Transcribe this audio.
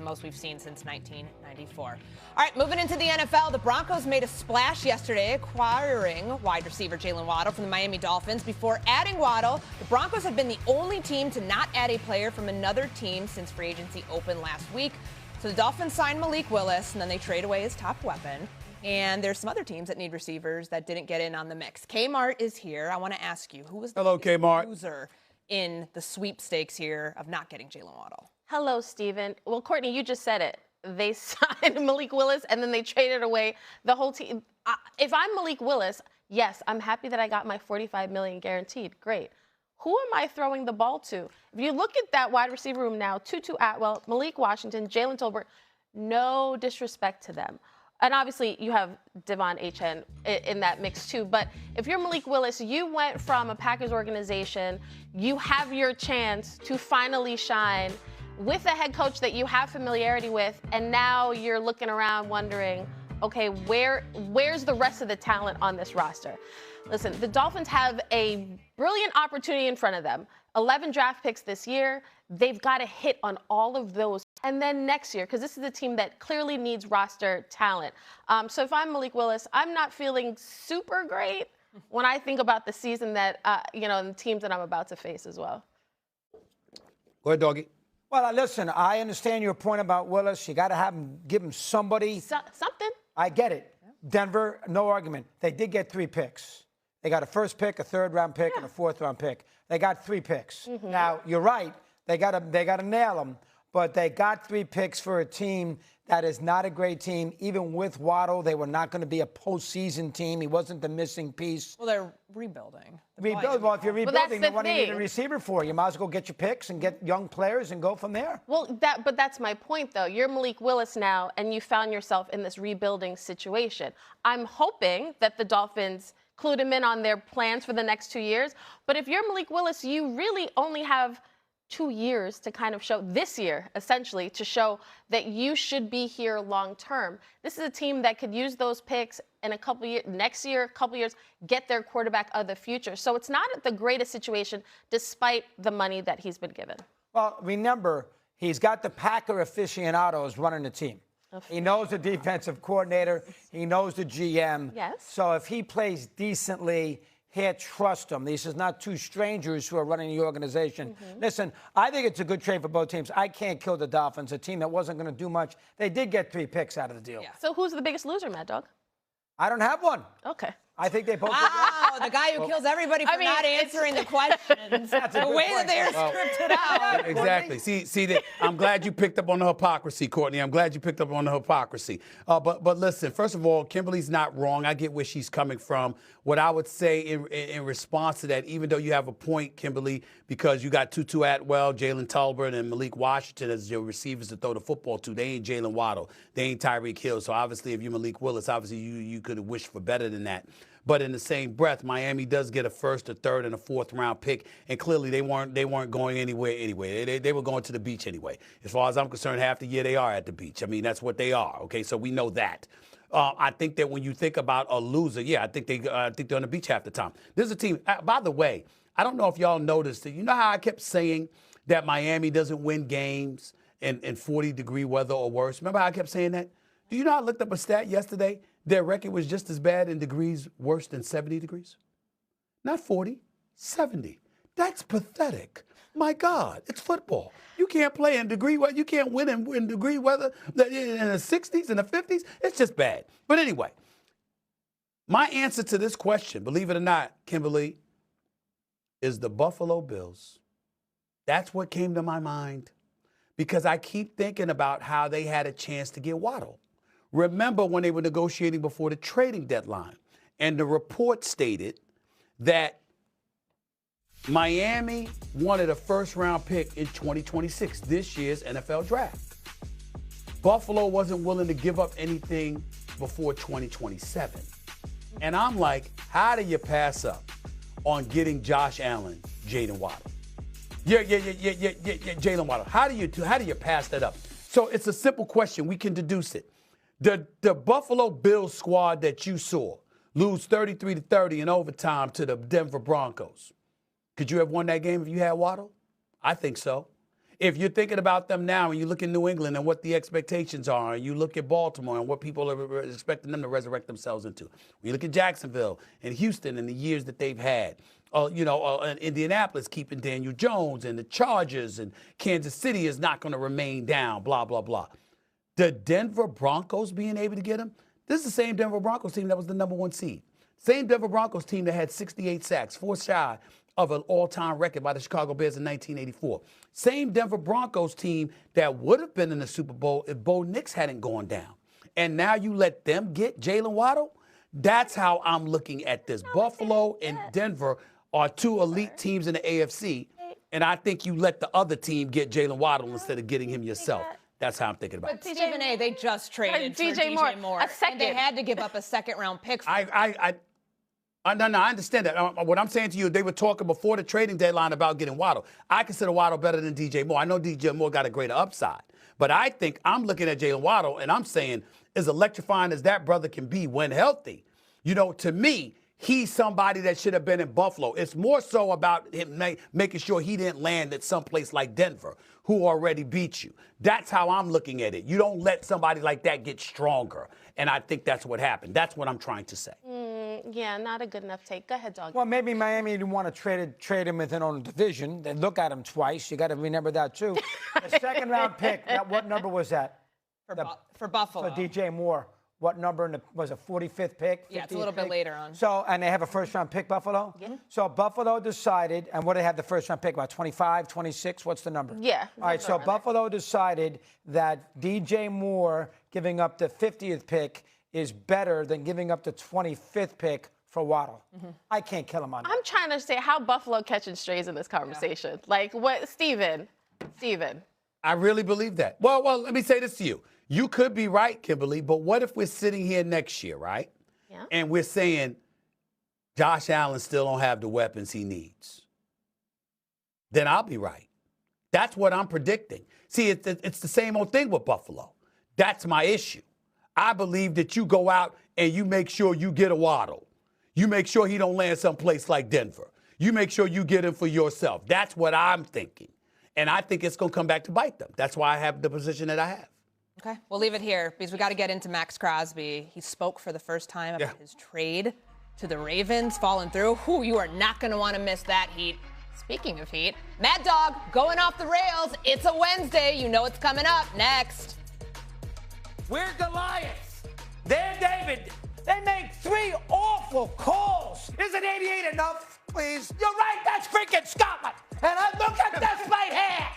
the most we've seen since 1994. All right, moving into the NFL, the Broncos made a splash yesterday acquiring wide receiver Jaylen Waddle from the Miami Dolphins. Before adding Waddle, the Broncos have been the only team to not add a player from another team since free agency opened last week. So the Dolphins signed Malik Willis, and then they trade away his top weapon. And there's some other teams that need receivers that didn't get in on the mix. Kmart is here. I want to ask you, who was the loser in the sweepstakes here of not getting Jaylen Waddle? Hello, Steven. Well, Courtney, you just said it. They signed Malik Willis, and then they traded away the whole team. If I'm Malik Willis, yes, I'm happy that I got my $45 million guaranteed. Great. Who am I throwing the ball to? If you look at that wide receiver room now, Tutu Atwell, Malik Washington, Jalen Tolbert, no disrespect to them. And obviously, you have Devon Achane in that mix, too. But if you're Malik Willis, you went from a Packers organization. You have your chance to finally shine with a head coach that you have familiarity with. And now you're looking around wondering, okay, where's the rest of the talent on this roster? Listen, the Dolphins have a brilliant opportunity in front of them. 11 draft picks this year. They've got to hit on all of those. And then next year, because this is a team that clearly needs roster talent. So if I'm Malik Willis, I'm not feeling super great when I think about the season that, and the teams that I'm about to face as well. Go ahead, Doggy. Well, listen, I understand your point about Willis. You got to give him somebody. Something. I get it. Denver, no argument. They did get 3 picks. They got a first pick, a third-round pick, and a fourth-round pick. They got 3 picks. Mm-hmm. Now, you're right. They got to nail them. But they got 3 picks for a team that is not a great team. Even with Waddle, they were not going to be a postseason team. He wasn't the missing piece. Well, they're rebuilding. Well, if you're rebuilding, then what do you need a receiver for? You might as well go get your picks and get young players and go from there. Well, but that's my point, though. You're Malik Willis now, and you found yourself in this rebuilding situation. I'm hoping that the Dolphins clued him in on their plans for the next 2 years. But if you're Malik Willis, you really only have 2 years to kind of show, this year, essentially, to show that you should be here long term. This is a team that could use those picks in a couple years, next year, a couple years, get their quarterback of the future. So it's not the greatest situation, despite the money that he's been given. Well, remember, he's got the Packer aficionados running the team. He knows the defensive coordinator. He knows the GM. Yes. So if he plays decently, he'll trust him. This is not 2 strangers who are running the organization. Mm-hmm. Listen, I think it's a good trade for both teams. I can't kill the Dolphins, a team that wasn't going to do much. They did get 3 picks out of the deal. Yeah. So who's the biggest loser, Mad Dog? I don't have one. Okay. I think they both. Wow, the guy who kills everybody for not answering the questions. The way that they are scripted out. Exactly. See, I'm glad you picked up on the hypocrisy, Courtney. I'm glad you picked up on the hypocrisy. But listen, first of all, Kimberly's not wrong. I get where she's coming from. What I would say in response to that, even though you have a point, Kimberly, because you got Tutu Atwell, Jalen Tolbert, and Malik Washington as your receivers to throw the football to. They ain't Jaylen Waddle. They ain't Tyreek Hill. So obviously, if you're Malik Willis, obviously you could have wished for better than that. But in the same breath, Miami does get a first, a third, and a fourth-round pick, and clearly they weren't going anywhere anyway. They were going to the beach anyway. As far as I'm concerned, half the year they are at the beach. I mean, that's what they are. Okay, so we know that. I think that when you think about a loser, yeah, I think they're on the beach half the time. This is a team. By the way, I don't know if y'all noticed it. You know how I kept saying that Miami doesn't win games in 40-degree weather or worse? Remember how I kept saying that? Do you know I looked up a stat yesterday? Their record was just as bad in degrees worse than 70 degrees. Not 40, 70. That's pathetic. My God, it's football. You can't play in degree weather. You can't win in degree weather in the 60s and the 50s. It's just bad. But anyway, my answer to this question, believe it or not, Kimberly, is the Buffalo Bills. That's what came to my mind because I keep thinking about how they had a chance to get Waddle. Remember when they were negotiating before the trading deadline, and the report stated that Miami wanted a first-round pick in 2026, this year's NFL draft. Buffalo wasn't willing to give up anything before 2027. And I'm like, how do you pass up on getting Josh Allen, Jaylen Waddle? Yeah, Jaylen Waddle. How do you pass that up? So it's a simple question. We can deduce it. The Buffalo Bills squad that you saw lose 33-30 in overtime to the Denver Broncos. Could you have won that game if you had Waddle? I think so. if you're thinking about them now and you look at New England and what the expectations are, and you look at Baltimore and what people are expecting them to resurrect themselves into, when you look at Jacksonville and Houston and the years that they've had, Indianapolis keeping Daniel Jones and the Chargers and Kansas City is not going to remain down, blah, blah, blah. The Denver Broncos being able to get him, this is the same Denver Broncos team that was the #1 seed. Same Denver Broncos team that had 68 sacks, 4 shy of an all-time record by the Chicago Bears in 1984. Same Denver Broncos team that would have been in the Super Bowl if Bo Nix hadn't gone down. And now you let them get Jaylen Waddle? That's how I'm looking at this. Buffalo and Denver are 2 elite teams in the AFC, and I think you let the other team get Jaylen Waddle instead of getting him yourself. That's how I'm thinking about it. But Stephen A., they just traded for DJ Moore. A second. And they had to give up a second-round pick for him. No, I understand that. What I'm saying to you, they were talking before the trading deadline about getting Waddle. I consider Waddle better than DJ Moore. I know DJ Moore got a greater upside. But I think I'm looking at Jaylen Waddle, and I'm saying, as electrifying as that brother can be when healthy, to me, he's somebody that should have been in Buffalo. It's more so about him making sure he didn't land at some place like Denver, who already beat you. That's how I'm looking at it. You don't let somebody like that get stronger. And I think that's what happened. That's what I'm trying to say. Yeah, not a good enough take. Go ahead, Dog. Well, maybe Miami didn't want to trade him within own division. They look at him twice. You got to remember that, too. The second-round pick, what number was that? For Buffalo. For DJ Moore. What number was it, 45th pick? Yeah, it's a little bit later on. So, and they have a first-round pick, Buffalo? Yeah. So Buffalo decided, and what did they have the first-round pick, about 25, 26? What's the number? Yeah. All right, so Buffalo decided that DJ Moore giving up the 50th pick is better than giving up the 25th pick for Waddle. I can't kill him on that. I'm trying to say how Buffalo catching strays in this conversation. Yeah. Like, what, Steven. I really believe that. Well, let me say this to you. You could be right, Kimberly, but what if we're sitting here next year, right? Yeah. And we're saying Josh Allen still don't have the weapons he needs. Then I'll be right. That's what I'm predicting. See, it's the same old thing with Buffalo. That's my issue. I believe that you go out and you make sure you get a Waddle. You make sure he don't land someplace like Denver. You make sure you get him for yourself. That's what I'm thinking. And I think it's going to come back to bite them. That's why I have the position that I have. Okay, we'll leave it here because we got to get into Max Crosby. He spoke for the first time about his trade to the Ravens, falling through. Whew, you are not going to want to miss that heat. Speaking of heat, Mad Dog going off the rails. It's a Wednesday. You know it's coming up next. We're Goliaths. They're David. They make 3 awful calls. Isn't 88 enough, please? You're right, that's freaking Scotland. And look at this right here.